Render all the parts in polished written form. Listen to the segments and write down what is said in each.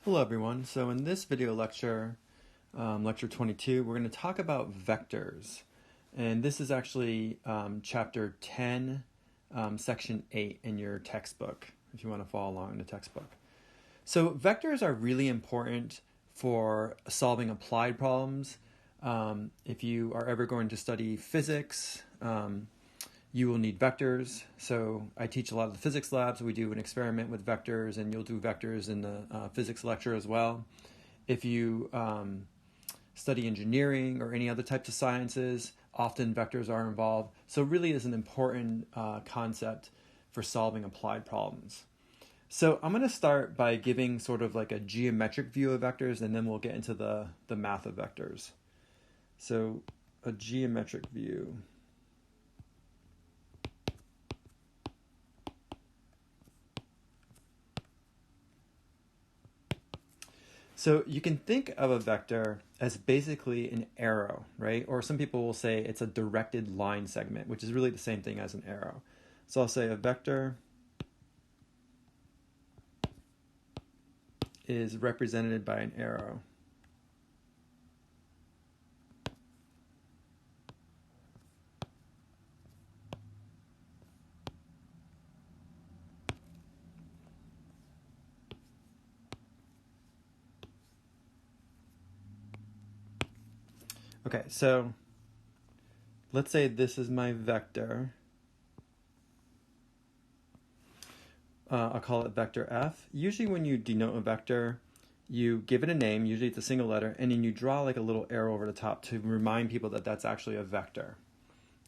Hello everyone. So in this video lecture, lecture 22, we're going to talk about vectors. And this is actually chapter 10, section 8 in your textbook, if you want to follow along in the textbook. So vectors are really important for solving applied problems. If you are ever going to study physics, you will need vectors. So I teach a lot of the physics labs. We do an experiment with vectors, and you'll do vectors in the physics lecture as well. If you study engineering or any other types of sciences, often vectors are involved. So it really is an important concept for solving applied problems. So I'm going to start by giving sort of like a geometric view of vectors, and then we'll get into the math of vectors. So a geometric view. So you can think of a vector as basically an arrow, right? Or some people will say it's a directed line segment, which is really the same thing as an arrow. So I'll say a vector is represented by an arrow. Okay, so let's say this is my vector. I'll call it vector f. Usually when you denote a vector, you give it a name, usually it's a single letter, and then you draw like a little arrow over the top to remind people that that's actually a vector.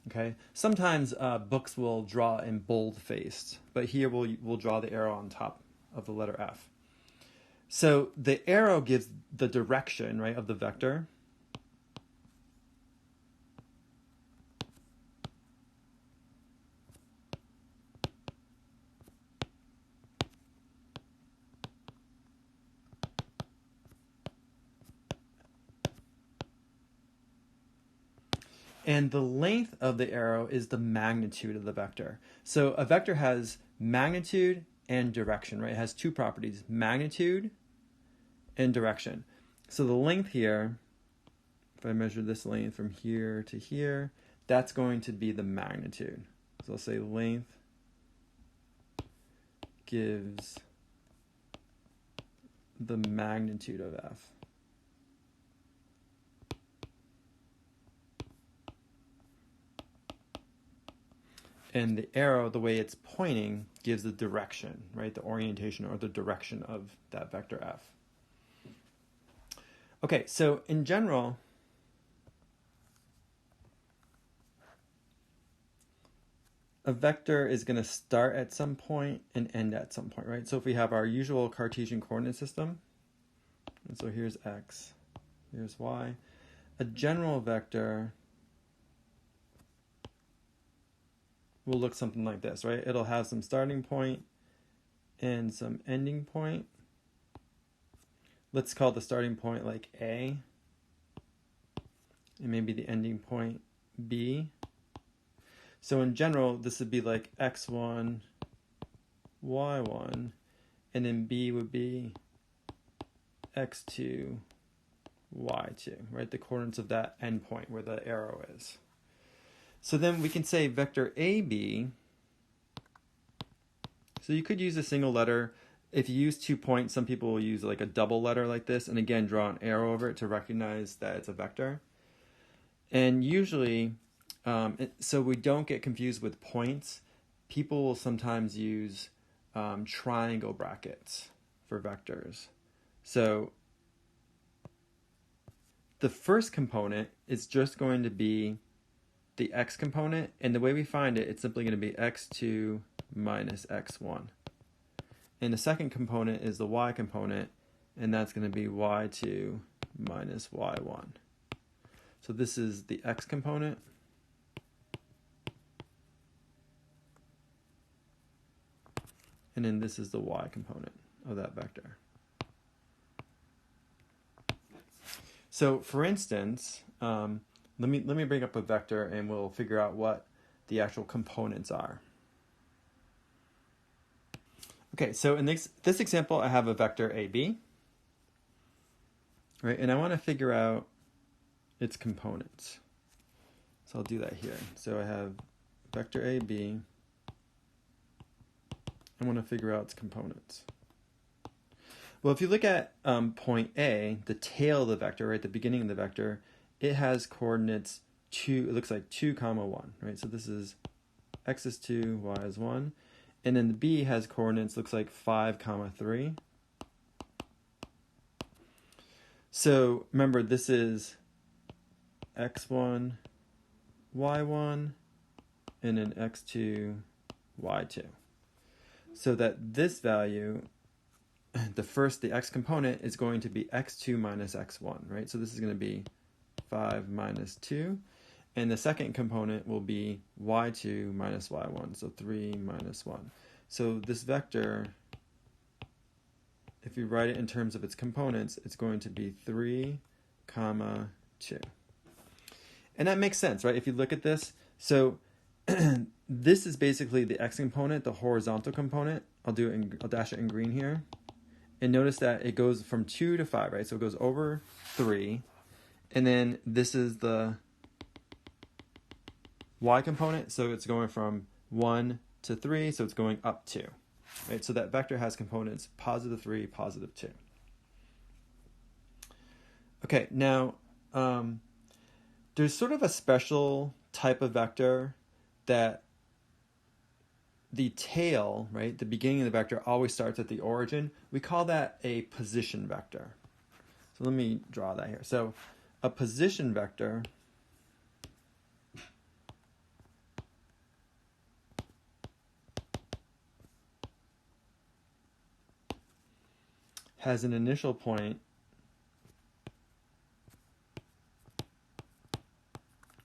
Okay. Sometimes books will draw in bold-faced, but here we'll draw the arrow on top of the letter F. So the arrow gives the direction, right, of the vector. And the length of the arrow is the magnitude of the vector. So a vector has magnitude and direction, right? It has two properties, magnitude and direction. So the length here, if I measure this length from here to here, that's going to be the magnitude. So I'll say length gives the magnitude of f. And the arrow, the way it's pointing, gives the direction, right? The orientation or the direction of that vector f. Okay, so in general, a vector is going to start at some point and end at some point, right? So if we have our usual Cartesian coordinate system, and so here's x, here's y, a general vector will look something like this, right? It'll have some starting point and some ending point. Let's call the starting point like A, and maybe the ending point B. So in general, this would be like x1, y1, and then B would be x2, y2, right? The coordinates of that endpoint where the arrow is. So then we can say vector AB. So you could use a single letter. If you use 2 points, some people will use like a double letter like this, and again, draw an arrow over it to recognize that it's a vector. And usually, so we don't get confused with points, people will sometimes use triangle brackets for vectors. So the first component is just going to be the x component, and the way we find it, it's simply going to be x2 minus x1. And the second component is the y component, and that's going to be y2 minus y1. So this is the x component. And then this is the y component of that vector. So for instance, let me bring up a vector and we'll figure out what the actual components are. Okay, so in this example, I have a vector AB. right? And I want to figure out its components. So I'll do that here. So I have vector A, B. I want to figure out its components. Well, if you look at point A, the tail of the vector, right, the beginning of the vector, it has coordinates 2, it looks like 2, 1, right? So this is x is 2, y is 1. And then the B has coordinates, looks like 5, 3. So remember, this is x1, y1, and then x2, y2. So that this value, the x component is going to be x2 minus x1, right? So this is going to be 5 minus 2. And the second component will be y2 minus y1, so 3 minus 1. So this vector, if you write it in terms of its components, it's going to be 3, 2. And that makes sense, right? If you look at this, so this is basically the x component, the horizontal component. I'll dash it in green here. And notice that it goes from 2 to 5, right? So it goes over 3. And then this is the y component, so it's going from 1 to 3, so it's going up 2. Right? So that vector has components positive 3, positive 2. Okay, now there's sort of a special type of vector that the tail, right, the beginning of the vector always starts at the origin. We call that a position vector. So let me draw that here. So a position vector has an initial point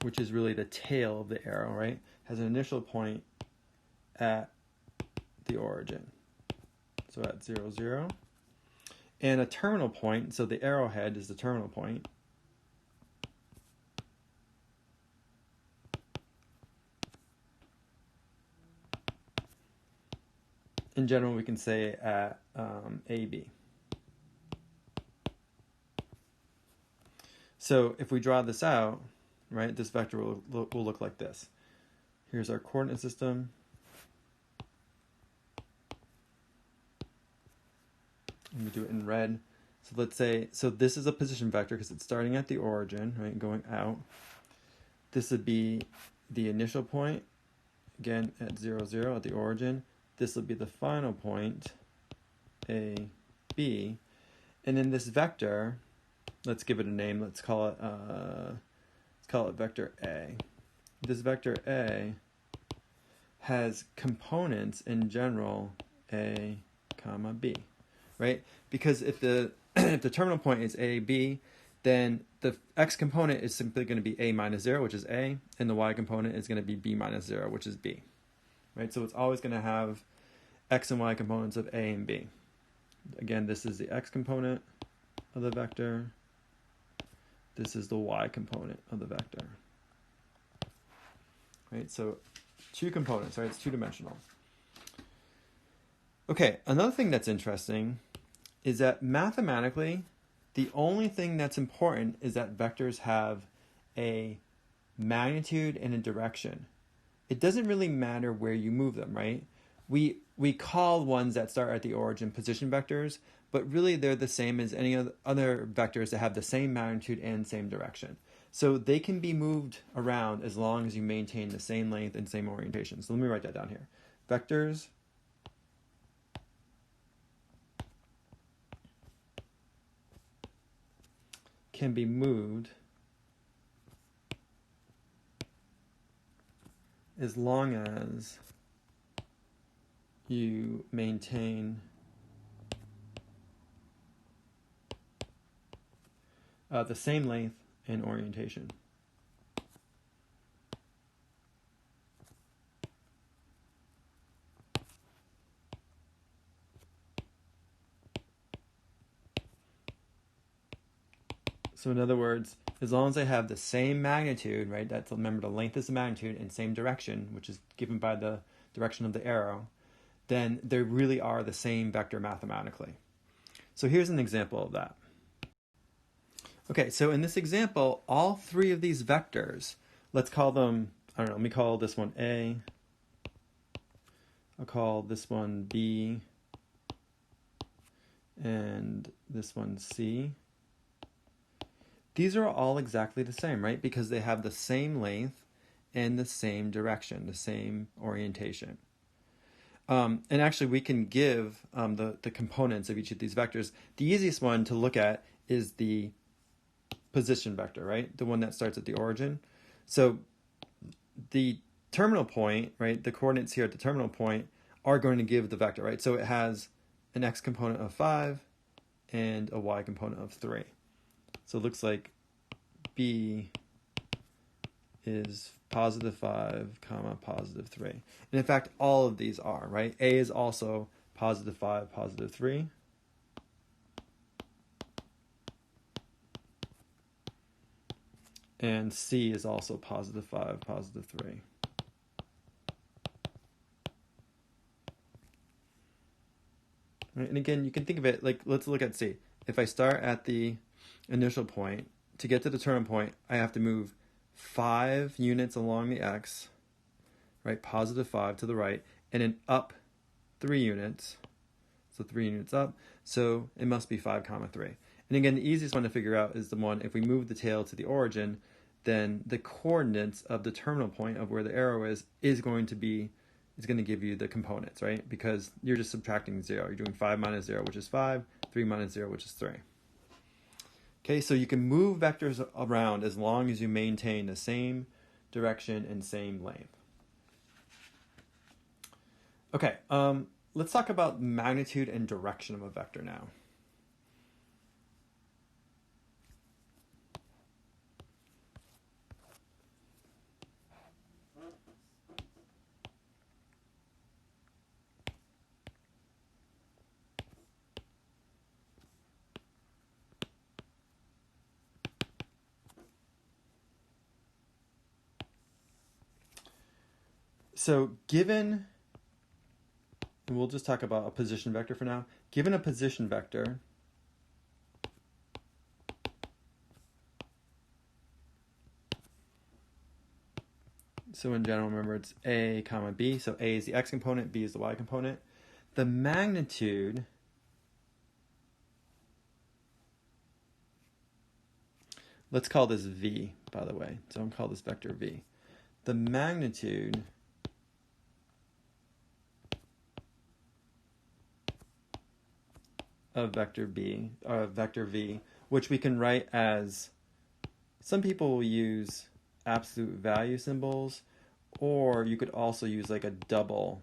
which is really the tail of the arrow, right? Has an initial point at the origin. So at 0, 0. And a terminal point, so the arrowhead is the terminal point. In general, we can say at AB. So if we draw this out, right, this vector will look like this. Here's our coordinate system. And we do it in red. So let's say, so this is a position vector because it's starting at the origin, right, going out. This would be the initial point, again at 0, 0 at the origin. This will be the final point, A, B. And then this vector, let's give it a name. Let's call it vector A. This vector A has components in general A, comma B, right? Because if the if the terminal point is A, B, then the x component is simply going to be A minus 0, which is A, and the y component is going to be B minus 0, which is B, right? So it's always going to have x and y components of A and B. Again, this is the x component of the vector. This is the y component of the vector. Right, so 2 components, right? It's 2-dimensional. Okay, another thing that's interesting is that mathematically, the only thing that's important is that vectors have a magnitude and a direction. It doesn't really matter where you move them, right? We call ones that start at the origin position vectors, but really they're the same as any other vectors that have the same magnitude and same direction. So they can be moved around as long as you maintain the same length and same orientation. So let me write that down here. Vectors can be moved as long as you maintain the same length and orientation. So in other words, as long as they have the same magnitude, right, that's, remember, the length is the magnitude, and same direction, which is given by the direction of the arrow, then they really are the same vector mathematically. So here's an example of that. Okay, so in this example, all three of these vectors, let's call them, I don't know, let me call this one A, I'll call this one B, and this one C. These are all exactly the same, right? Because they have the same length and the same direction, the same orientation. And actually, we can give the components of each of these vectors. The easiest one to look at is the position vector, right? The one that starts at the origin. So the terminal point, right? The coordinates here at the terminal point are going to give the vector, right? So it has an x component of 5 and a y component of 3. So it looks like B is positive 5, comma, positive 3. And in fact, all of these are, right? A is also positive 5, positive 3. And C is also positive 5, positive 3. Right? And again, you can think of it like, let's look at C. If I start at the initial point, to get to the terminal point, I have to move 5 units along the x, right? Positive 5 to the right, and then up 3 units. So 3 units up. So it must be 5 comma 3. And again, the easiest one to figure out is the one, if we move the tail to the origin, then the coordinates of the terminal point of where the arrow is going to give you the components, right? Because you're just subtracting 0. You're doing 5 minus 0, which is 5, 3 minus 0, which is 3. Okay, so you can move vectors around as long as you maintain the same direction and same length. Okay, let's talk about magnitude and direction of a vector now. So given, and we'll just talk about a position vector for now. Given a position vector, so in general, remember it's A comma B. So A is the x component, B is the y component. The magnitude let's call this V, by the way. So I'm call this vector V. The magnitude of vector V, which we can write as, some people will use absolute value symbols, or you could also use like a double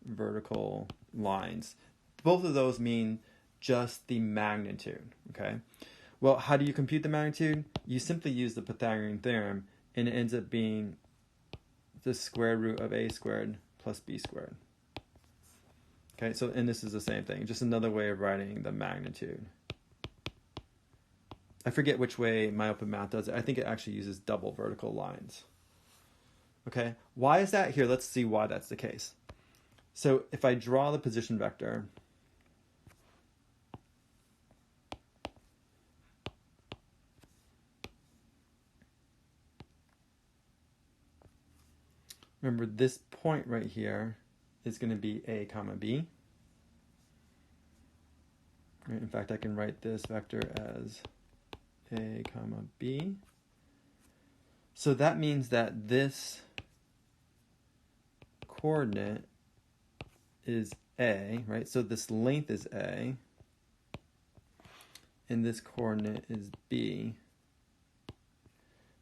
vertical lines. Both of those mean just the magnitude, okay? Well, how do you compute the magnitude? You simply use the Pythagorean theorem, and it ends up being the square root of a squared plus b squared. Okay, so, and this is the same thing, just another way of writing the magnitude. I forget which way MyOpenMath does it. I think it actually uses double vertical lines. Okay, why is that? Here, let's see why that's the case. So if I draw the position vector, remember this point right here is going to be A comma B. Right, in fact, I can write this vector as A comma B. So that means that this coordinate is A, right? So this length is A, and this coordinate is B.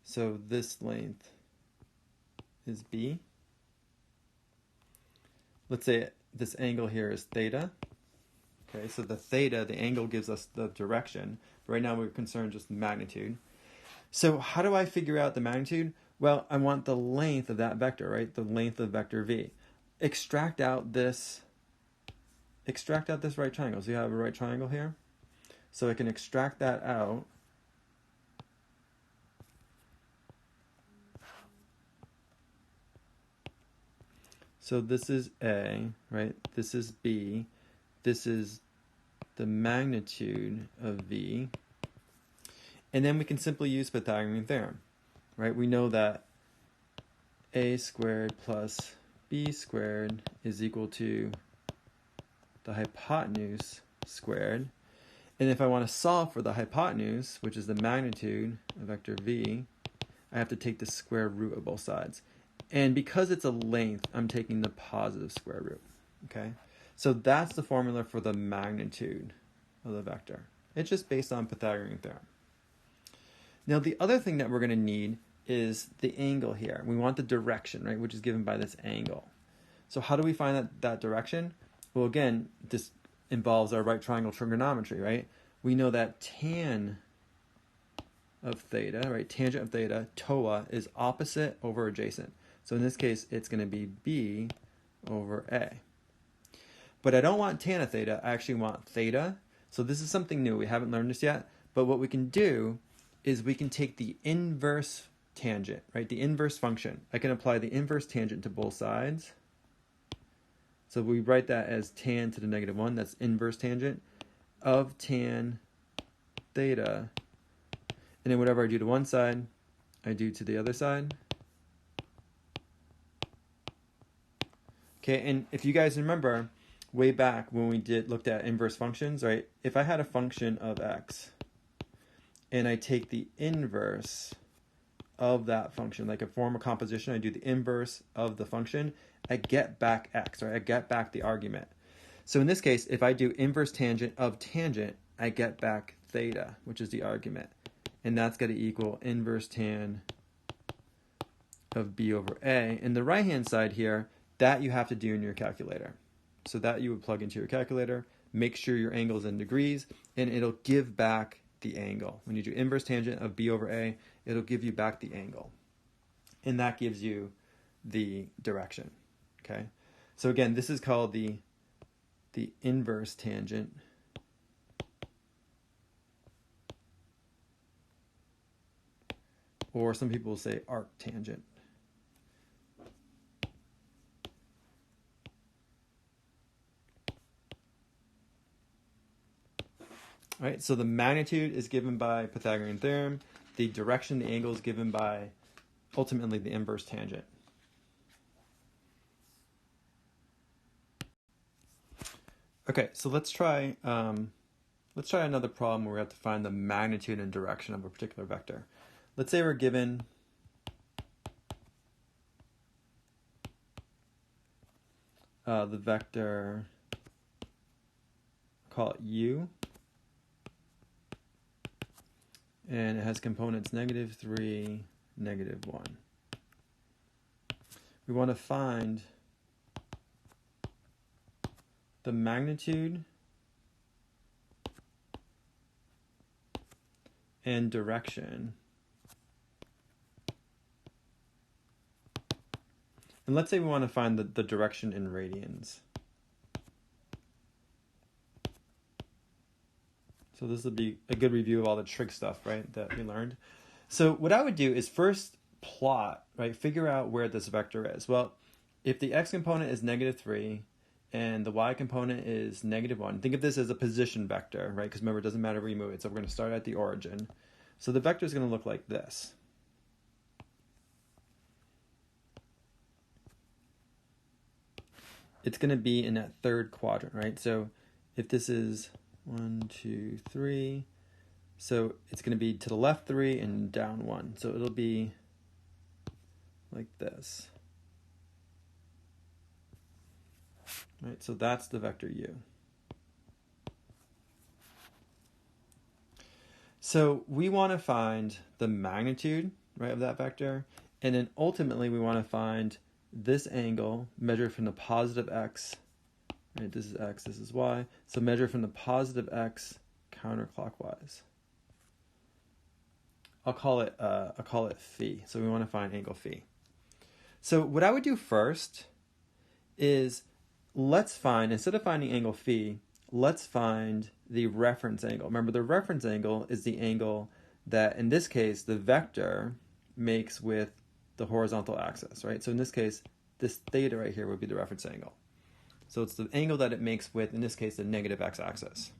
So this length is B. Let's say this angle here is theta. Okay, so the theta, the angle gives us the direction. But right now we're concerned just the magnitude. So how do I figure out the magnitude? Well, I want the length of that vector, right? The length of vector V. Extract out this right triangle. So you have a right triangle here. So I can extract that out. So this is A, right? This is B. This is the magnitude of V. And then we can simply use Pythagorean theorem, right? We know that a squared plus b squared is equal to the hypotenuse squared. And if I want to solve for the hypotenuse, which is the magnitude of vector v, I have to take the square root of both sides. And because it's a length, I'm taking the positive square root, okay? So that's the formula for the magnitude of the vector. It's just based on Pythagorean theorem. Now, the other thing that we're going to need is the angle here. We want the direction, right, which is given by this angle. So how do we find that direction? Well, again, this involves our right triangle trigonometry, right? We know that tan of theta, right, tangent of theta, TOA, is opposite over adjacent. So in this case, it's going to be b over a. But I don't want tan of theta, I actually want theta. So this is something new, we haven't learned this yet. But what we can do is we can take the inverse tangent, right, the inverse function. I can apply the inverse tangent to both sides. So we write that as tan to the negative 1, that's inverse tangent of tan theta. And then whatever I do to one side, I do to the other side. Okay, and if you guys remember, way back when we looked at inverse functions, right? If I had a function of x, and I take the inverse of that function, like a form of composition, I do the inverse of the function, I get back x, right? I get back the argument. So in this case, if I do inverse tangent of tangent, I get back theta, which is the argument. And that's going to equal inverse tan of b over a. And the right-hand side here, that you have to do in your calculator. So that you would plug into your calculator, make sure your angle is in degrees, and it'll give back the angle. When you do inverse tangent of b over a, it'll give you back the angle. And that gives you the direction, okay? So again, this is called the inverse tangent or some people will say arctangent. All right, so the magnitude is given by Pythagorean theorem. The direction, the angle, is given by ultimately the inverse tangent. Okay, so let's try another problem where we have to find the magnitude and direction of a particular vector. Let's say we're given the vector, call it u, and it has components -3, -1. We want to find the magnitude and direction. And let's say we want to find the direction in radians. So this will be a good review of all the trig stuff, right, that we learned. So what I would do is first plot, right, figure out where this vector is. Well, if the x component is -3 and the y component is -1, think of this as a position vector, right, because remember, it doesn't matter where you move it. So we're going to start at the origin. So the vector is going to look like this. It's going to be in that third quadrant, right? So if this is 1, 2, 3, so it's going to be to the left 3 and down 1. So it'll be like this. Right, so that's the vector u. So we want to find the magnitude, right, of that vector, and then ultimately we want to find this angle measured from the positive x, right, this is x, this is y, so measure from the positive x counterclockwise. I'll call it phi, so we want to find angle phi. So what I would do first is let's find, instead of finding angle phi, let's find the reference angle. Remember, the reference angle is the angle that, in this case, the vector makes with the horizontal axis, right? So in this case, this theta right here would be the reference angle. So it's the angle that it makes with, in this case, the negative x-axis.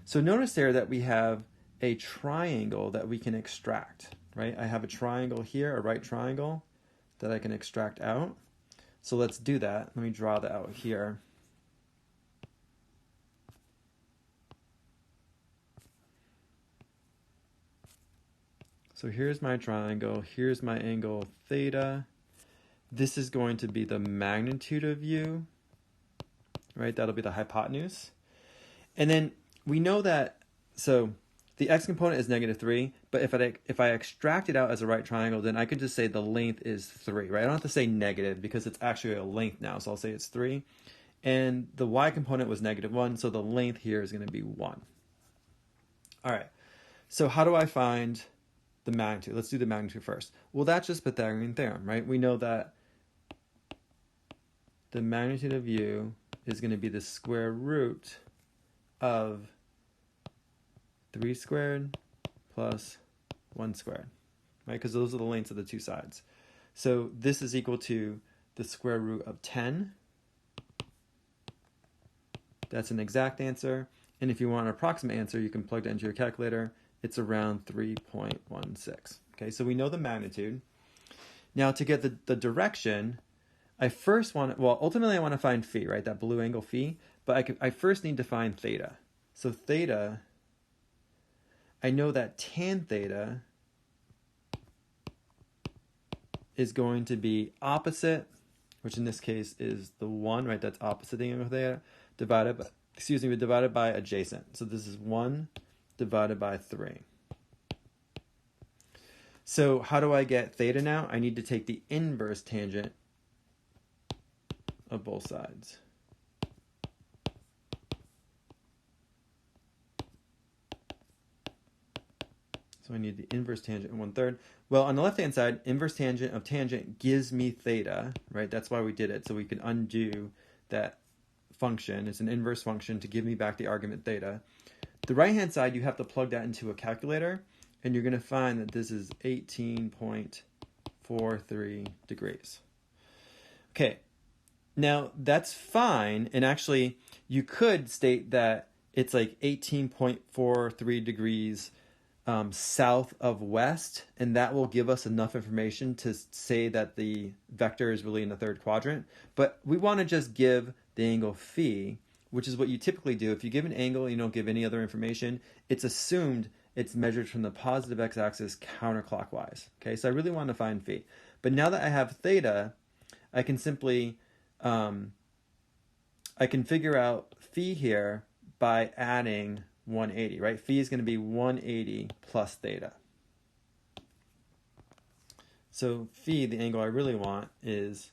So notice there that we have a triangle that we can extract, right? I have a triangle here, a right triangle that I can extract out. So let's do that. Let me draw that out here. So here's my triangle, here's my angle theta. This is going to be the magnitude of u, right? That'll be the hypotenuse. And then we know that, so the x component is -3, but if I extract it out as a right triangle, then I could just say the length is 3, right? I don't have to say negative because it's actually a length now, so I'll say it's 3. And the y component was -1, so the length here is going to be 1. All right, so how do I find the magnitude? Let's do the magnitude first. Well, that's just Pythagorean theorem, right? We know that the magnitude of u is going to be the square root of 3 squared plus 1 squared, right? Because those are the lengths of the two sides. So this is equal to the square root of 10. That's an exact answer. And if you want an approximate answer, you can plug that into your calculator. It's around 3.16. Okay, so we know the magnitude. Now to get the direction, I first want to, well, ultimately I want to find phi, right? That blue angle phi. But I first need to find theta. So theta, I know that tan theta is going to be opposite, which in this case is the 1, right? That's opposite the angle theta, divided by adjacent. So this is 1 divided by 3. So how do I get theta now? I need to take the inverse tangent of both sides. So I need the inverse tangent and 1/3. Well, on the left-hand side, inverse tangent of tangent gives me theta, right? That's why we did it. So we can undo that function. It's an inverse function to give me back the argument theta. The right-hand side, you have to plug that into a calculator, and you're going to find that this is 18.43 degrees. Okay, now that's fine, and actually you could state that it's like 18.43 degrees south of west, and that will give us enough information to say that the vector is really in the third quadrant. But we want to just give the angle phi, which is what you typically do. If you give an angle and you don't give any other information, it's assumed it's measured from the positive x-axis counterclockwise. Okay, so I really want to find phi. But now that I have theta, I can simply, I can figure out phi here by adding 180, right? Phi is going to be 180 plus theta. So phi, the angle I really want, is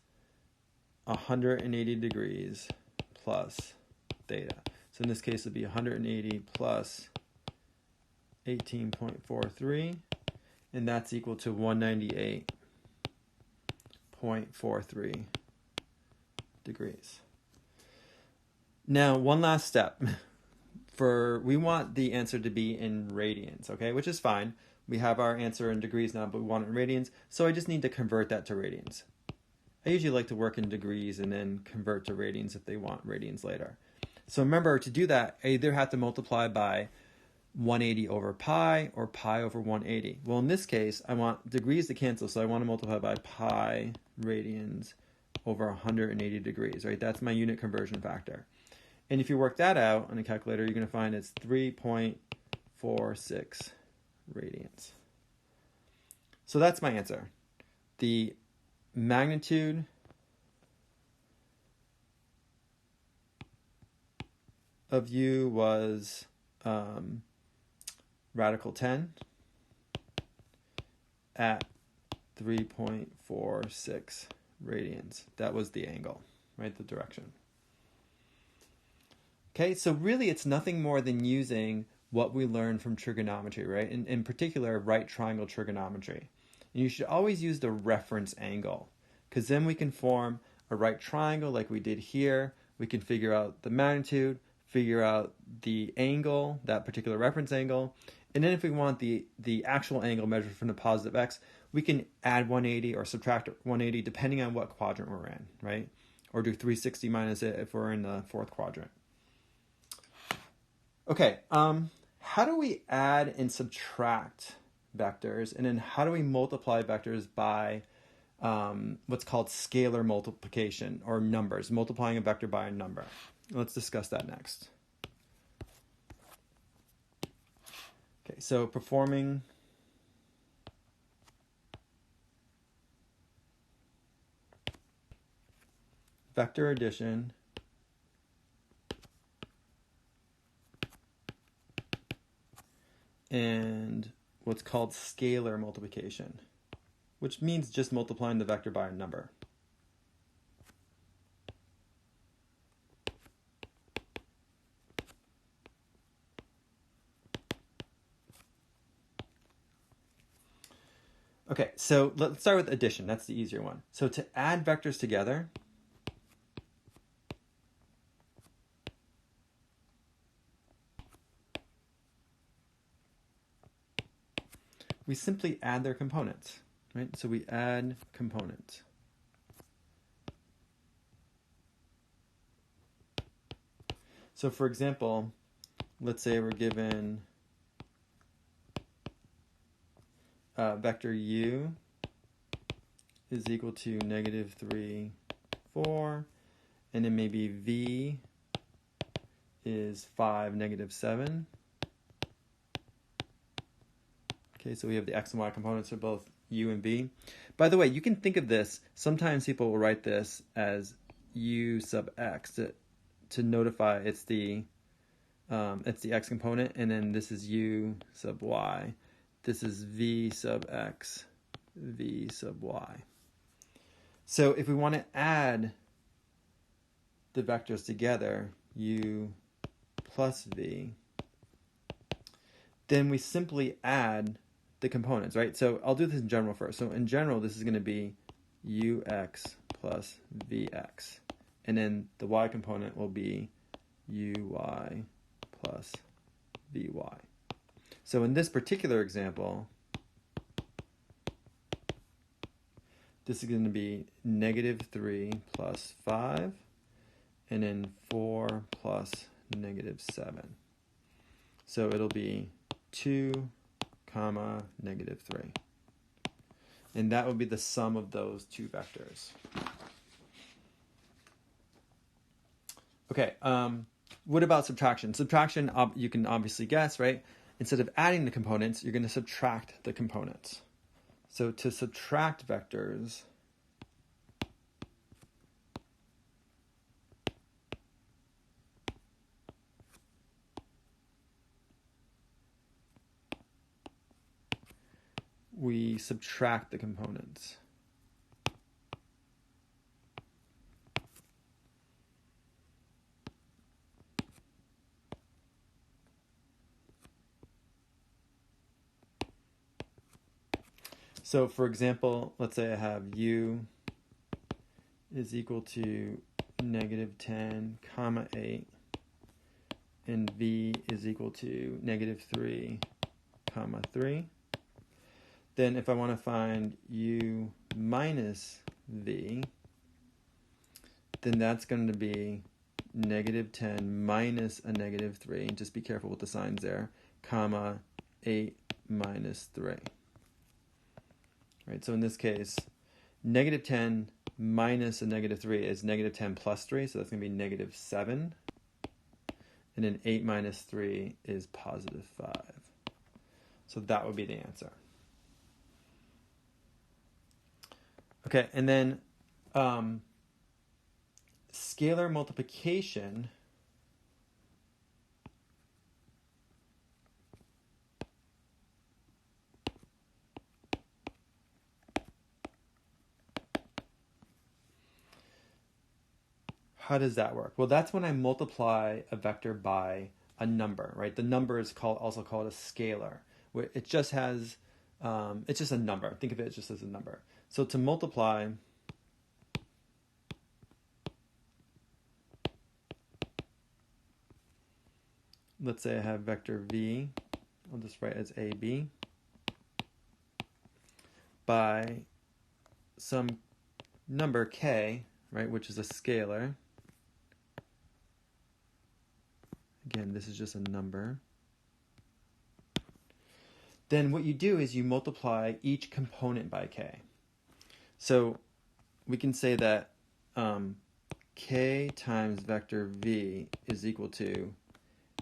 180 degrees plus theta. So in this case, it would be 180 plus 18.43, and that's equal to 198.43 degrees. Now, one last step. We want the answer to be in radians, okay, which is fine. We have our answer in degrees now, but we want it in radians, so I just need to convert that to radians. I usually like to work in degrees and then convert to radians if they want radians later. So remember, to do that, I either have to multiply by 180 over pi or pi over 180. Well, in this case, I want degrees to cancel, so I want to multiply by pi radians over 180 degrees, right? That's my unit conversion factor. And if you work that out on a calculator, you're going to find it's 3.46 radians. So that's my answer. The magnitude of u was radical 10 at 3.46 radians. That was the angle, right? The direction. Okay, so really it's nothing more than using what we learned from trigonometry, right? In particular, right triangle trigonometry. And you should always use the reference angle, because then we can form a right triangle like we did here. We can figure out the magnitude, figure out the angle, that particular reference angle. And then if we want the actual angle measured from the positive x, we can add 180 or subtract 180 depending on what quadrant we're in, right? Or do 360 minus it if we're in the fourth quadrant. Okay, how do we add and subtract vectors? And then how do we multiply vectors by what's called scalar multiplication, or numbers, multiplying a vector by a number? Let's discuss that next. Okay, so performing vector addition and what's called scalar multiplication, which means just multiplying the vector by a number. Okay, so let's start with addition. That's the easier one. So to add vectors together, we simply add their components, right? So we add components. So for example, let's say we're given vector u is equal to -3, 4, and then maybe v is 5, -7. Okay, so we have the x and y components for both u and v. By the way, you can think of this, sometimes people will write this as u sub x to notify it's the x component, and then this is u sub y. This is v sub x, v sub y. So if we want to add the vectors together, u plus v, then we simply add the components, right? So I'll do this in general first. So in general, this is going to be ux plus vx. And then the y component will be uy plus vy. So in this particular example, this is going to be -3 plus 5, and then 4 plus -7. So it'll be 2, -3. And that would be the sum of those two vectors. Okay, what about subtraction? Subtraction, you can obviously guess, right? Instead of adding the components, you're going to subtract the components. So to subtract vectors, we subtract the components. So for example, let's say I have u is equal to -10, 8, and v is equal to -3, 3. Then if I want to find u minus v, then that's going to be -10 minus a -3, and just be careful with the signs there, 8 minus 3. Right, so in this case, -10 minus a -3 is -10 plus 3, so that's going to be -7. And then 8 minus 3 is +5. So that would be the answer. Okay, and then scalar multiplication how does that work? Well, that's when I multiply a vector by a number, right? The number is also called a scalar. It just has, it's just a number. Think of it just as a number. So to multiply let's say I have vector v, I'll just write as ab, by some number k, right, which is a scalar. Again, this is just a number. then what you do is you multiply each component by k. So we can say that k times vector v is equal to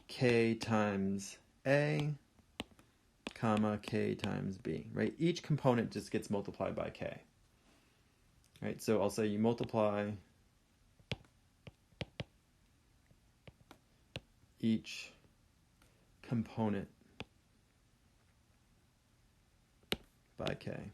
k times a, comma, k times b, right? Each component just gets multiplied by k, right? So I'll say you multiply each component by k.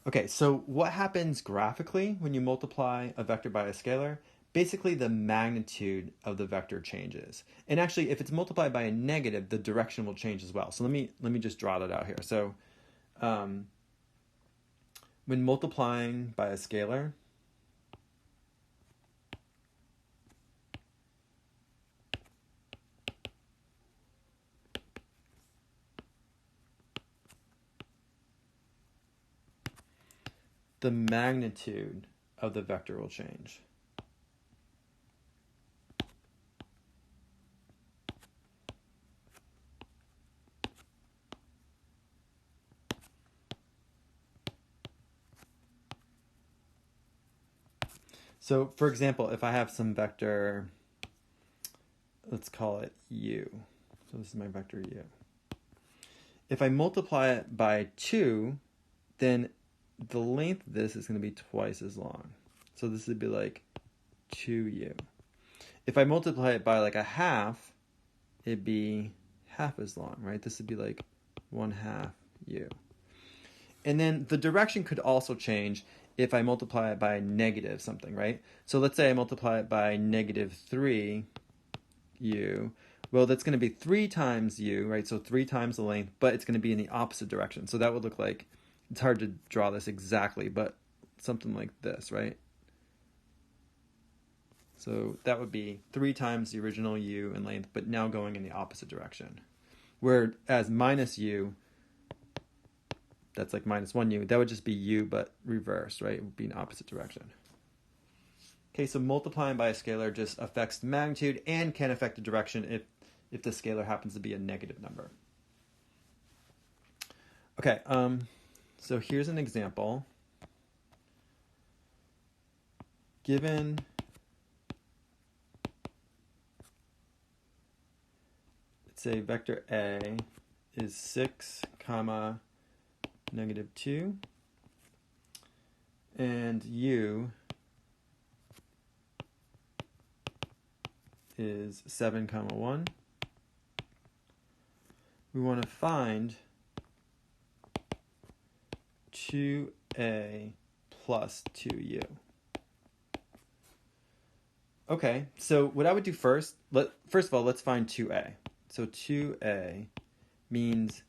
Okay, so what happens graphically when you multiply a vector by a scalar? Basically, the magnitude of the vector changes. And actually, if it's multiplied by a negative, the direction will change as well. So let me just draw that out here. So when multiplying by a scalar, the magnitude of the vector will change. So for example, if I have some vector, let's call it u. So this is my vector u. If I multiply it by 2, then the length of this is going to be twice as long. So this would be like 2u. If I multiply it by like a half, it'd be half as long, right? This would be like 1/2 u. And then the direction could also change if I multiply it by negative something, right? So let's say I multiply it by -3u. Well, that's going to be 3 times u, right? So 3 times the length, but it's going to be in the opposite direction. So that would look like, it's hard to draw this exactly, but something like this, right? So that would be 3 times the original u in length, but now going in the opposite direction. Whereas minus u, that's like -1u, that would just be u, but reversed, right? It would be in opposite direction. Okay, so multiplying by a scalar just affects the magnitude and can affect the direction if the scalar happens to be a negative number. Okay, so here's an example. Given say vector A is 6, comma, -2, and u is 7, comma 1. We want to find 2a plus 2u. Okay, so what I would do first of all, let's find 2a. So 2a means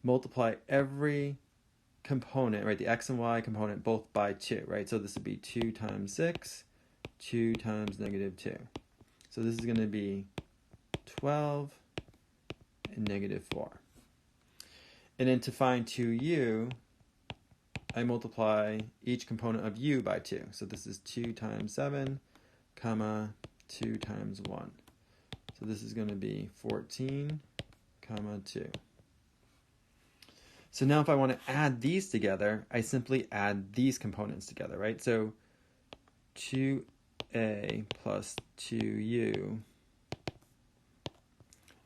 multiply every component, right, the x and y component, both by 2, right? So this would be 2 times 6, 2 times -2. So this is going to be 12 and -4. And then to find 2u, I multiply each component of u by 2. So this is 2 times 7, comma, 2 times 1. So this is going to be 14, comma 2. So now if I want to add these together, I simply add these components together, right? So 2a plus 2u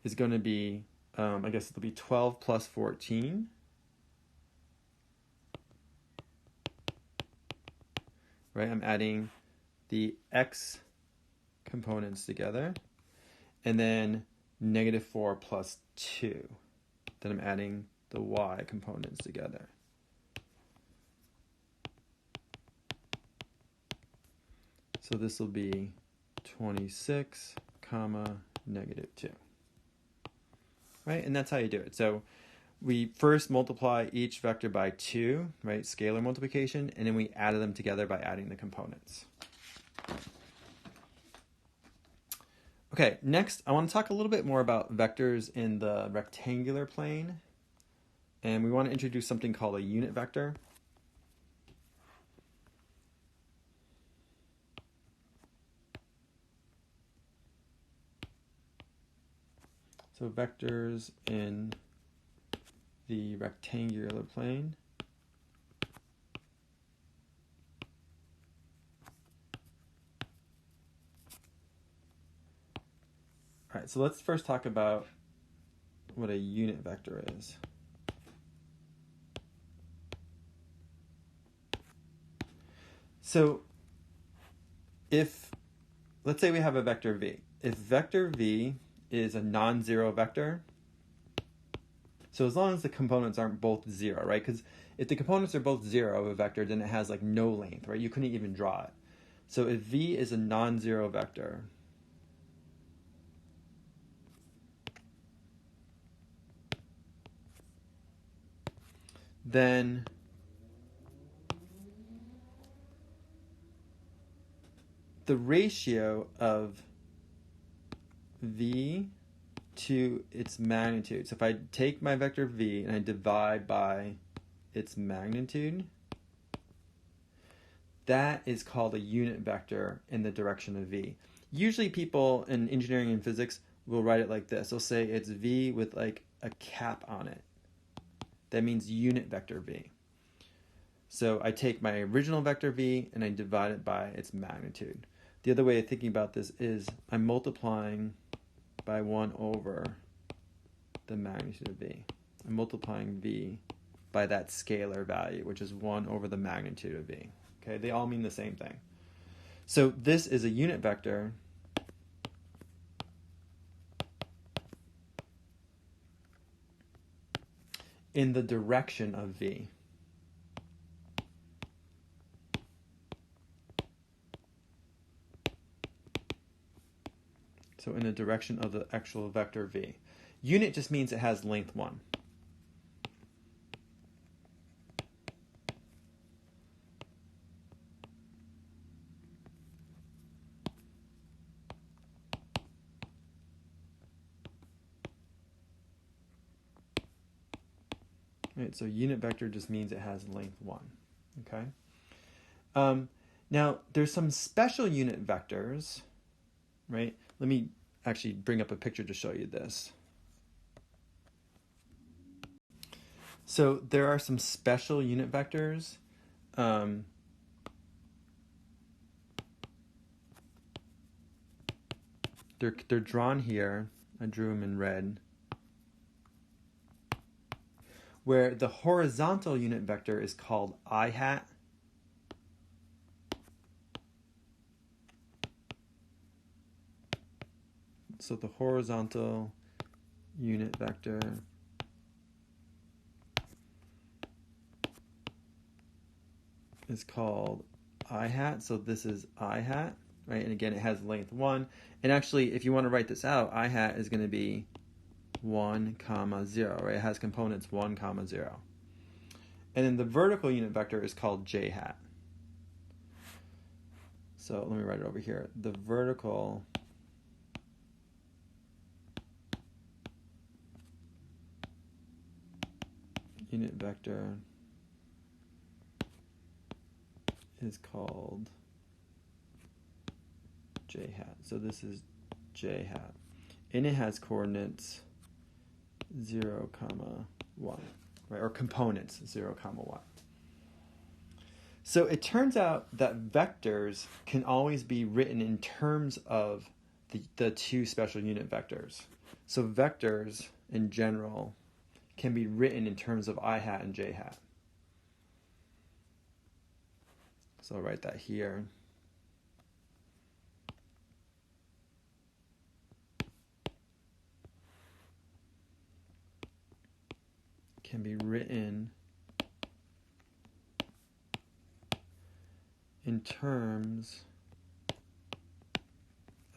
is going to be, I guess it'll be 12 plus 14. Right, I'm adding the x components together, and then -4 plus 2. Then I'm adding the y components together. So this will be 26, comma, -2. Right, and that's how you do it. So we first multiply each vector by 2, right, scalar multiplication, and then we added them together by adding the components. Okay, next I want to talk a little bit more about vectors in the rectangular plane, and we want to introduce something called a unit vector. So vectors in the rectangular plane. All right, so let's first talk about what a unit vector is. So let's say we have a vector v. If vector v is a non-zero vector, so as long as the components aren't both zero, right? Because if the components are both zero of a vector, then it has like no length, right? You couldn't even draw it. So if v is a non-zero vector, then the ratio of v to its magnitude. So if I take my vector v and I divide by its magnitude, that is called a unit vector in the direction of v. Usually people in engineering and physics will write it like this. They'll say it's v with like a cap on it. That means unit vector v. So I take my original vector v and I divide it by its magnitude. The other way of thinking about this is I'm multiplying by 1 over the magnitude of v. I'm multiplying v by that scalar value, which is 1 over the magnitude of v. Okay, they all mean the same thing. So this is a unit vector in the direction of v. So in the direction of the actual vector v. Unit just means it has length 1. Right, so unit vector just means it has length 1. Okay. Now there's some special unit vectors, right? Let me actually bring up a picture to show you this. So there are some special unit vectors. They're drawn here. I drew them in red. Where the horizontal unit vector is called I hat. So the horizontal unit vector is called I hat. So this is I hat, right? And again, it has length 1. And actually, if you want to write this out, I hat is going to be 1, 0, right? It has components 1, 0. And then the vertical unit vector is called j hat. So let me write it over here. The vertical unit vector is called j hat. So this is j hat. And it has coordinates 0, 1, right? Or components 0, 1. So it turns out that vectors can always be written in terms of the two special unit vectors. So vectors in general can be written in terms of I hat and j hat. So I'll write that here. Can be written in terms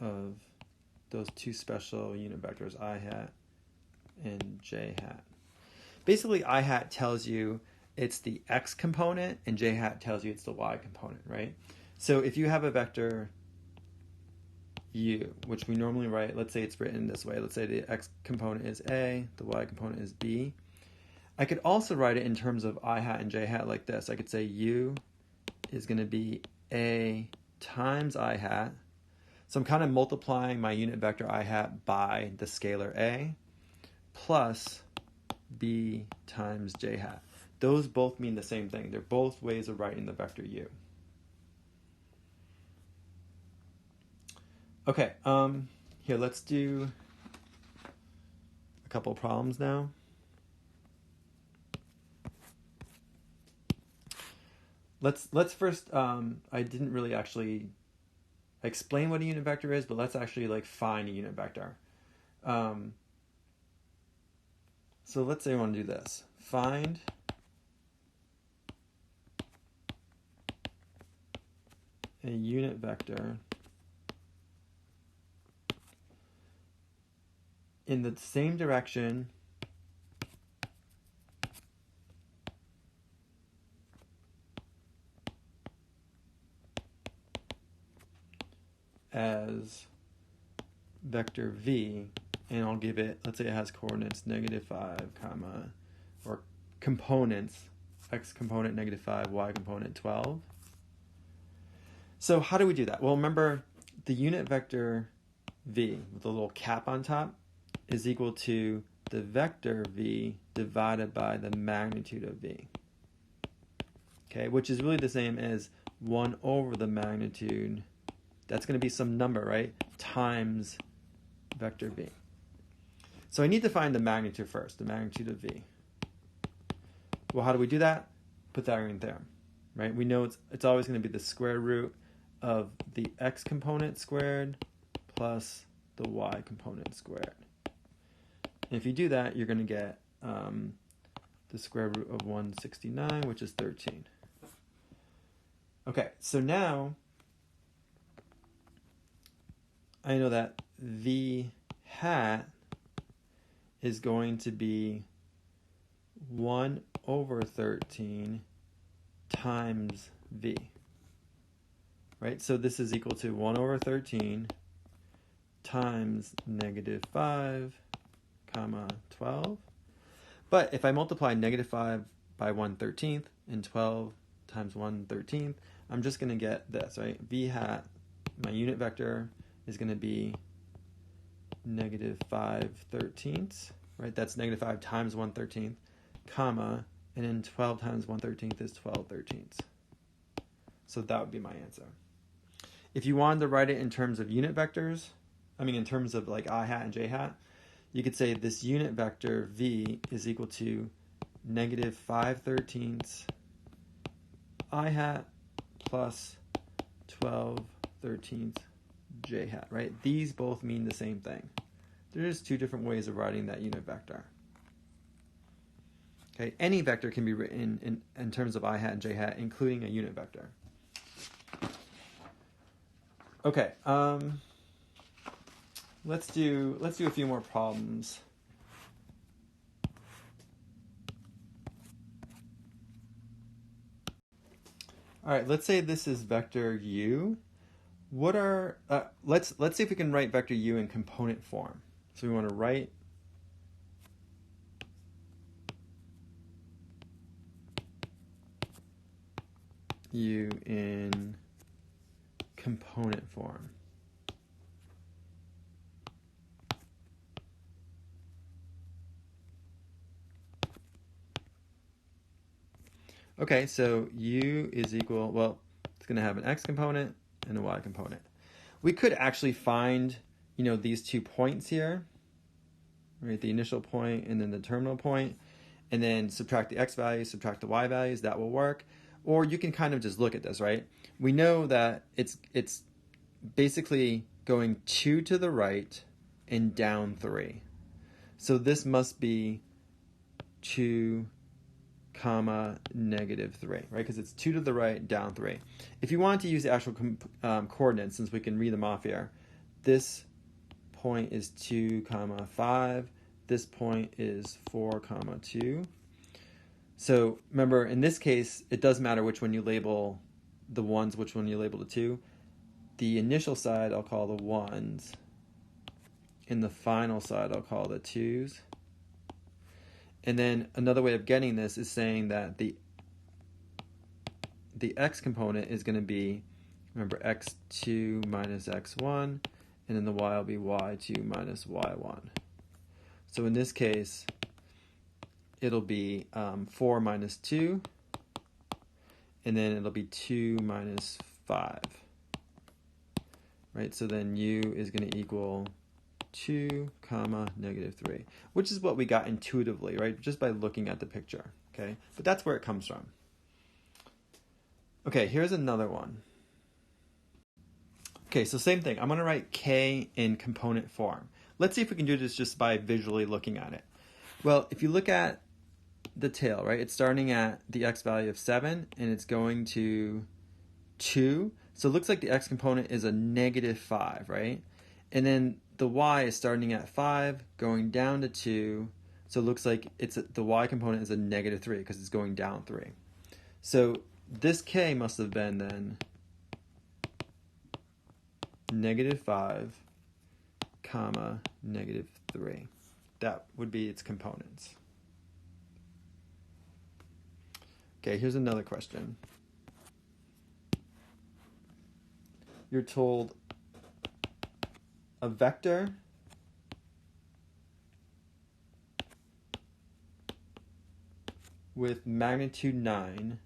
of those two special unit vectors, I hat and j hat. Basically, I hat tells you it's the x component and j hat tells you it's the y component, right? So if you have a vector u, which we normally write, let's say it's written this way. Let's say the x component is a, the y component is b. I could also write it in terms of I hat and j hat like this. I could say u is going to be a times I hat. So I'm kind of multiplying my unit vector I hat by the scalar a. plus b times j hat. Those both mean the same thing. They're both ways of writing the vector u. Okay, here, let's do a couple problems now. Let's first, I didn't really actually explain what a unit vector is, but let's actually like find a unit vector. So let's say I want to do this. Find a unit vector in the same direction as vector v, and I'll give it, let's say it has coordinates -5, comma, or components, x component -5, y component 12. So how do we do that? Well, remember the unit vector v with a little cap on top is equal to the vector v divided by the magnitude of v. Okay, which is really the same as 1 over the magnitude, that's going to be some number, right, times vector v. So I need to find the magnitude first, the magnitude of v. Well, how do we do that? Pythagorean theorem, right? We know it's always going to be the square root of the x component squared plus the y component squared. And if you do that, you're going to get the square root of 169, which is 13. Okay, so now I know that v hat is going to be 1 over 13 times v, right? So this is equal to 1 over 13 times -5, comma, 12. But if I multiply -5 by 1/13 and 12 times 1/13, I'm just going to get this, right? V hat, my unit vector, is going to be -5/13, right? That's -5 times 1/13, comma, and then 12 times 1/13 is 12/13. So that would be my answer. If you wanted to write it in terms of unit vectors, I mean in terms of like I hat and j hat, you could say this unit vector v is equal to -5/13 I hat plus 12/13 j hat, right? These both mean the same thing. There's two different ways of writing that unit vector. Okay, any vector can be written in terms of I hat and j hat, including a unit vector. Okay, let's do a few more problems. All right, let's say this is vector u. What are let's see if we can write vector u in component form. So we want to write u in component form. Okay, so u is equal, well, it's going to have an x component and a y component. We could actually find, these 2 points here, right? The initial point and then the terminal point, and then subtract the x values, subtract the y values. That will work. Or you can kind of just look at this, right? We know that it's basically going 2 to the right and down 3. So this must be 2, comma, -3, right? Because it's 2 to the right, down 3. If you want to use the actual coordinates, since we can read them off here, this point is 2, comma, 5. This point is 4, comma, 2. So remember, in this case, it doesn't matter which one you label the 1s, which one you label the 2. The initial side I'll call the 1s, and the final side I'll call the 2s. And then another way of getting this is saying that the x component is going to be, remember, x2 minus x1, and then the y will be y2 minus y1. So in this case, it'll be 4 minus 2, and then it'll be 2 minus 5. Right, so then u is going to equal 2 comma negative 3, which is what we got intuitively, right, just by looking at the picture. Okay, but that's where it comes from. Okay, here's another one. Okay, so same thing. I'm going to write k in component form. Let's see if we can do this just by visually looking at it. Well, if you look at the tail, right, it's starting at the x value of 7, and it's going to 2. So it looks like the x component is a negative 5, right? And then the y is starting at 5, going down to 2. So it looks like the y component is a negative 3 because it's going down 3. So this k must have been then negative 5, comma, negative 3. That would be its components. Okay, here's another question. You're told a vector with magnitude 9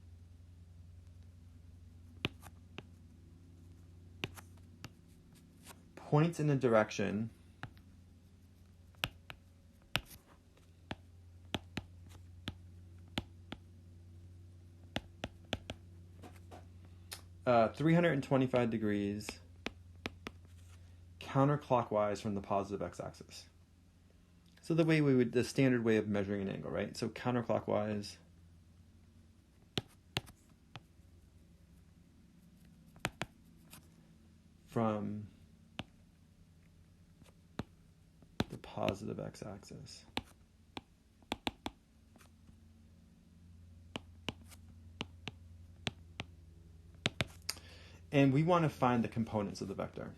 points in a direction uh, 325 degrees counterclockwise from the positive x-axis. So the standard way of measuring an angle, right? So counterclockwise from the positive x-axis. And we want to find the components of the vector.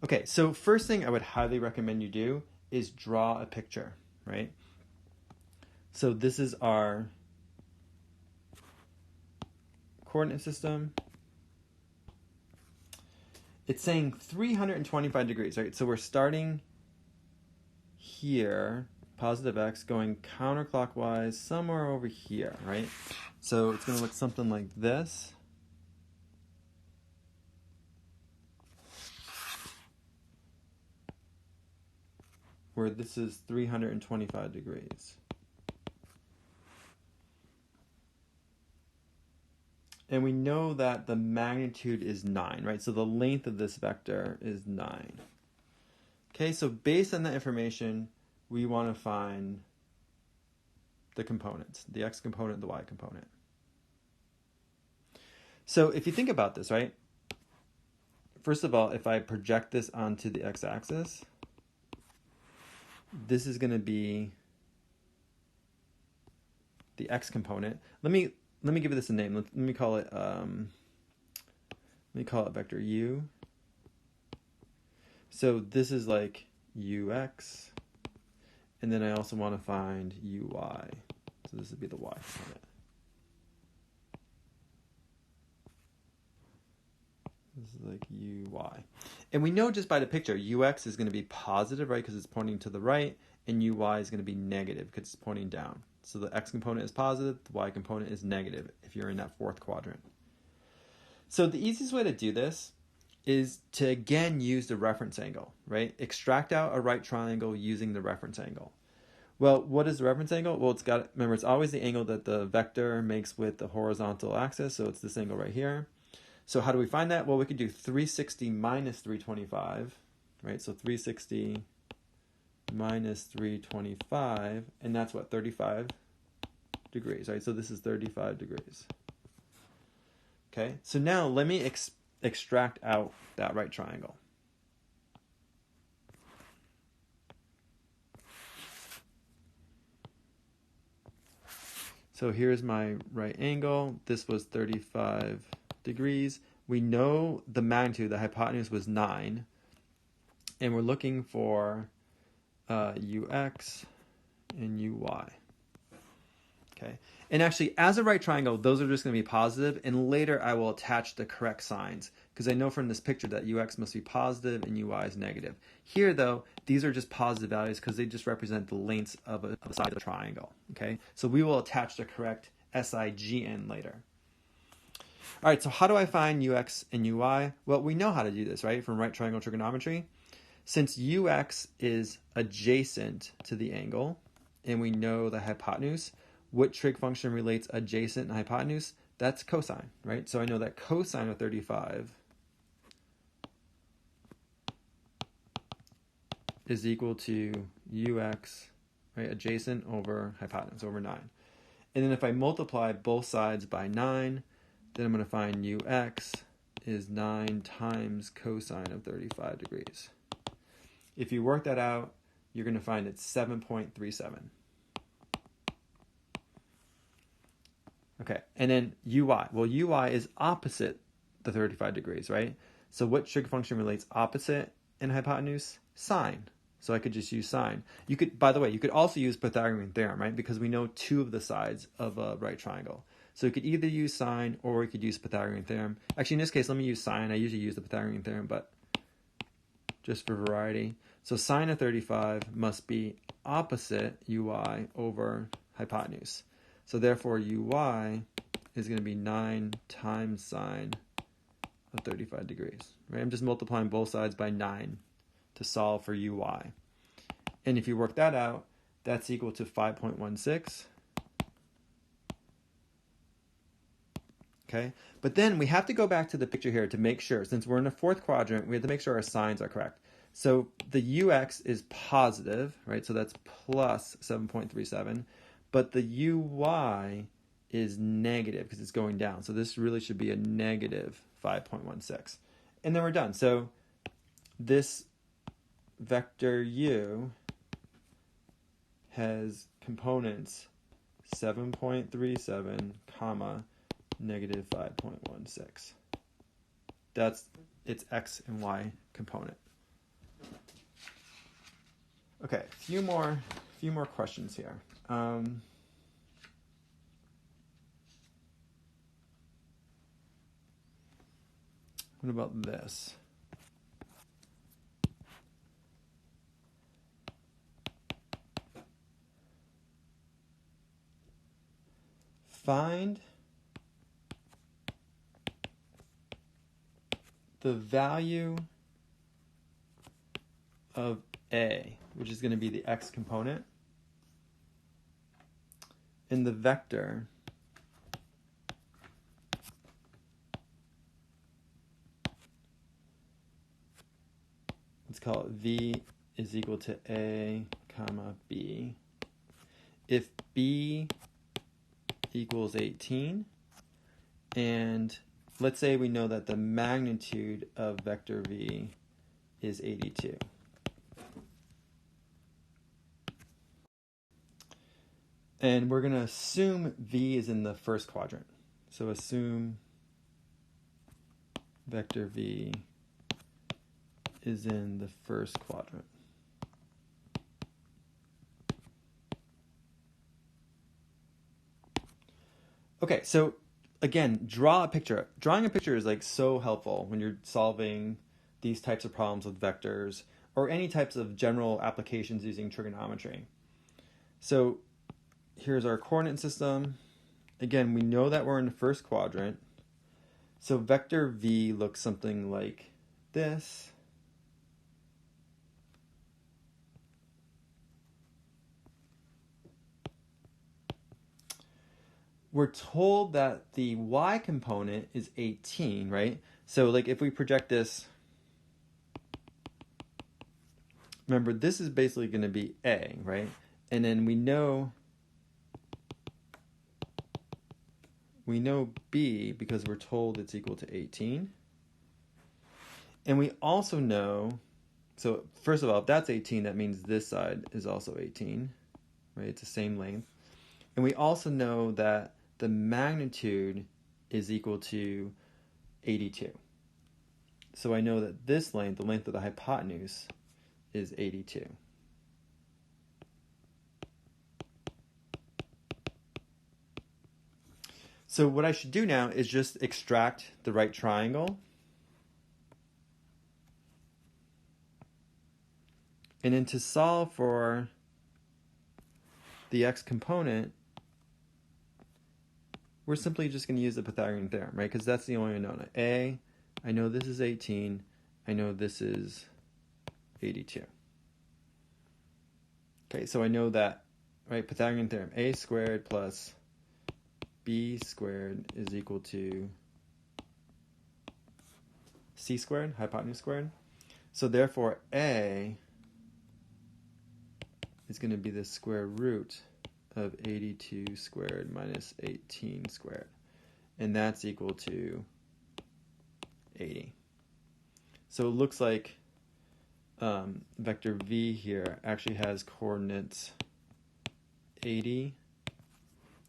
Okay, so first thing I would highly recommend you do is draw a picture, right? So this is our coordinate system. It's saying 325 degrees, right? So we're starting here, positive x, going counterclockwise somewhere over here, right? So it's going to look something like this. Where this is 325 degrees. And we know that the magnitude is 9, right? So the length of this vector is 9. Okay, so based on that information, we want to find the components, the x component, the y component. So if you think about this, right? First of all, if I project this onto the x-axis, this is going to be the x component. Let me give this a name. Let me call it vector u. So this is like ux, and then I also want to find uy. So this would be the y component. This is like uy. And we know just by the picture, ux is going to be positive, right, because it's pointing to the right, and uy is going to be negative because it's pointing down. So the x component is positive, the y component is negative if you're in that fourth quadrant. So the easiest way to do this is to again use the reference angle, right? Extract out a right triangle using the reference angle. Well, what is the reference angle? Well, remember, it's always the angle that the vector makes with the horizontal axis, so it's this angle right here. So how do we find that? Well, we could do 360 minus 325, right? So 360 minus 325, and that's what, 35 degrees, right? So this is 35 degrees. Okay, so now let me extract out that right triangle. So here's my right angle. This was 35 degrees. We know the magnitude, the hypotenuse was 9, and we're looking for ux and uy. Okay, and actually, as a right triangle, those are just going to be positive, and later I will attach the correct signs, because I know from this picture that ux must be positive and uy is negative. Here, though, these are just positive values because they just represent the lengths of a side of a triangle. Okay, so we will attach the correct SIGN later. All right, so how do I find ux and uy? Well, we know how to do this, right, from right triangle trigonometry. Since ux is adjacent to the angle, and we know the hypotenuse, what trig function relates adjacent and hypotenuse? That's cosine, right? So I know that cosine of 35 is equal to ux, right, adjacent over hypotenuse, over 9. And then if I multiply both sides by 9, then I'm going to find ux is 9 times cosine of 35 degrees. If you work that out, you're going to find it's 7.37. Okay, and then uy. Well, uy is opposite the 35 degrees, right? So what trig function relates opposite in hypotenuse? Sine. So I could just use sine. You could, by the way, you could also use Pythagorean theorem, right? Because we know two of the sides of a right triangle. So you could either use sine or you could use Pythagorean theorem. Actually, in this case, let me use sine. I usually use the Pythagorean theorem, but just for variety. So sine of 35 must be opposite uy over hypotenuse. So therefore, uy is going to be 9 times sine of 35 degrees. Right? I'm just multiplying both sides by 9 to solve for uy. And if you work that out, that's equal to 5.16. Okay, but then we have to go back to the picture here to make sure, since we're in the fourth quadrant, we have to make sure our signs are correct. So the ux is positive, right? So that's plus 7.37. But the uy is negative because it's going down. So this really should be a negative 5.16. And then we're done. So this vector u has components 7.37, comma, negative 5.16. That's its x and y component. Okay, a few more questions here. What about this? Find the value of a, which is going to be the x component, in the vector let's call it v is equal to a comma b if b equals 18, and let's say we know that the magnitude of vector v is 82. And we're going to assume v is in the first quadrant. So assume vector v is in the first quadrant. Okay, so again, draw a picture. Drawing a picture is like so helpful when you're solving these types of problems with vectors or any types of general applications using trigonometry. So here's our coordinate system. Again, we know that we're in the first quadrant. So vector v looks something like this. We're told that the y component is 18, right? So like if we project this, remember this is basically going to be a, right? And then we know b because we're told it's equal to 18. And we also know, so first of all, if that's 18, that means this side is also 18, right? It's the same length. And we also know that the magnitude is equal to 82. So I know that this length, the length of the hypotenuse, is 82. So what I should do now is just extract the right triangle. And then to solve for the x component, we're simply just going to use the Pythagorean theorem, right? Because that's the only unknown. A, I know this is 18. I know this is 82. Okay, so I know that, right? Pythagorean theorem, a squared plus b squared is equal to c squared, hypotenuse squared. So therefore, a is going to be the square root of 82 squared minus 18 squared. And that's equal to 80. So it looks like vector v here actually has coordinates 80.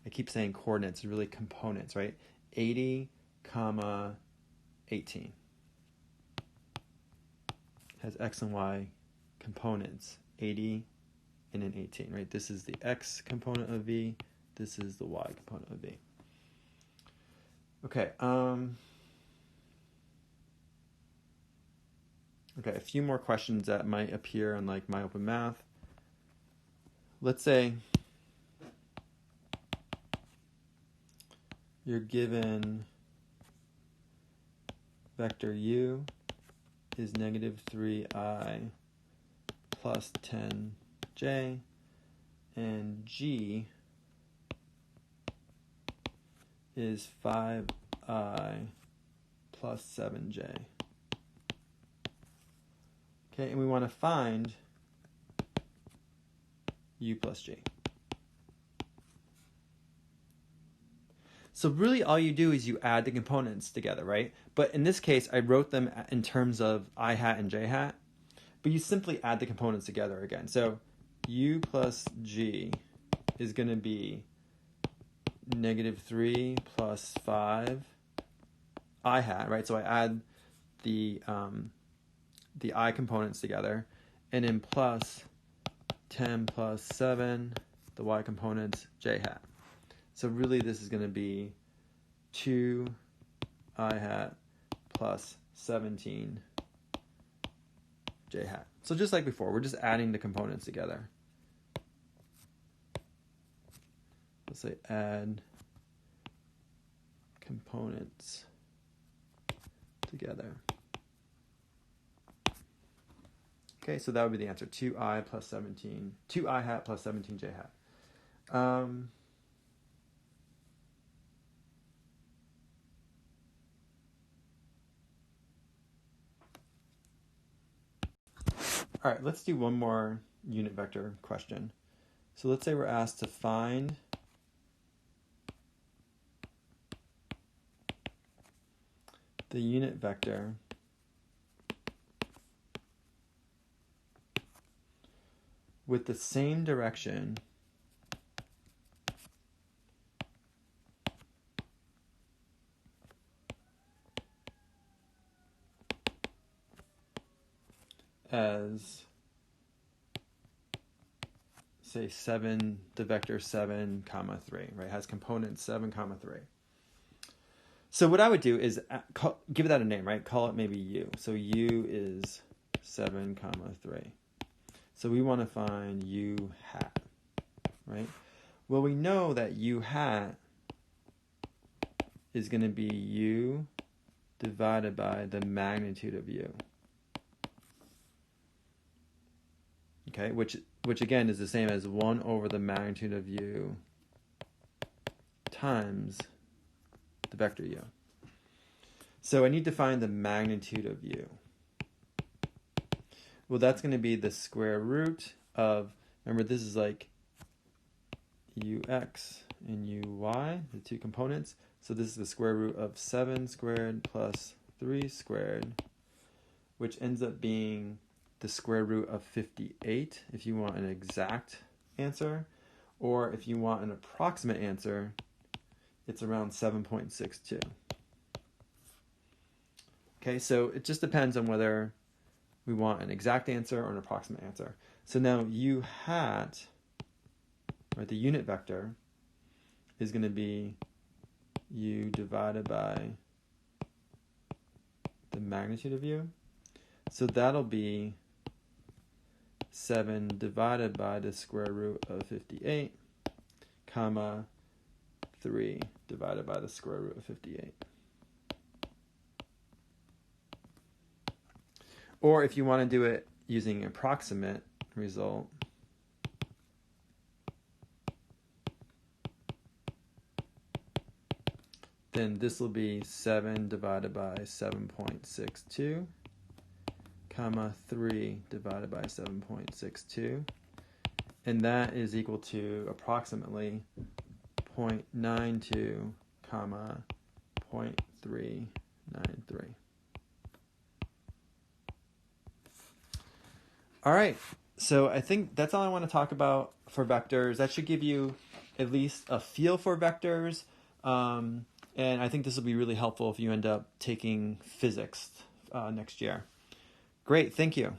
I keep saying coordinates, really components, right? 80, comma 18. Has x and y components, 80 and an 18, right? This is the x component of v. This is the y component of v. Okay. Okay, a few more questions that might appear on like My Open Math. Let's say you're given vector u is negative 3i plus 10j, and g is 5i plus 7j. Okay, and we want to find u plus g. So really all you do is you add the components together, right? But in this case, I wrote them in terms of I hat and j hat, but you simply add the components together again. So u plus g is going to be negative 3 plus 5 I hat, right? So I add the I components together, and then plus 10 plus 7, the y components, j hat. So really this is going to be 2 I hat plus 17 j hat. So just like before, we're just adding the components together. Let's say add components together. Okay, so that would be the answer. 2i plus 17, 2i hat plus 17j hat. All right, let's do one more unit vector question. So let's say we're asked to find the unit vector with the same direction as, say, 7, the vector 7, comma 3, right? Has components 7, comma 3. So what I would do is give that a name, right? Call it maybe u. So u is 7, comma 3. So we want to find u hat, right? Well, we know that u hat is going to be u divided by the magnitude of u. Okay, which again is the same as 1 over the magnitude of u times the vector u. So I need to find the magnitude of u. Well, that's going to be the square root of, remember this is like ux and uy, the two components. So this is the square root of 7 squared plus 3 squared, which ends up being the square root of 58 if you want an exact answer, or if you want an approximate answer, it's around 7.62. Okay, so it just depends on whether we want an exact answer or an approximate answer. So now u hat, right, the unit vector, is going to be u divided by the magnitude of u. So that'll be 7 divided by the square root of 58, comma 3 divided by the square root of 58. Or if you want to do it using approximate result, then this will be 7 divided by 7.62, comma 3 divided by 7.62, and that is equal to approximately 0.92, comma 0.393. All right, so I think that's all I want to talk about for vectors. That should give you at least a feel for vectors. And I think this will be really helpful if you end up taking physics next year. Great, thank you.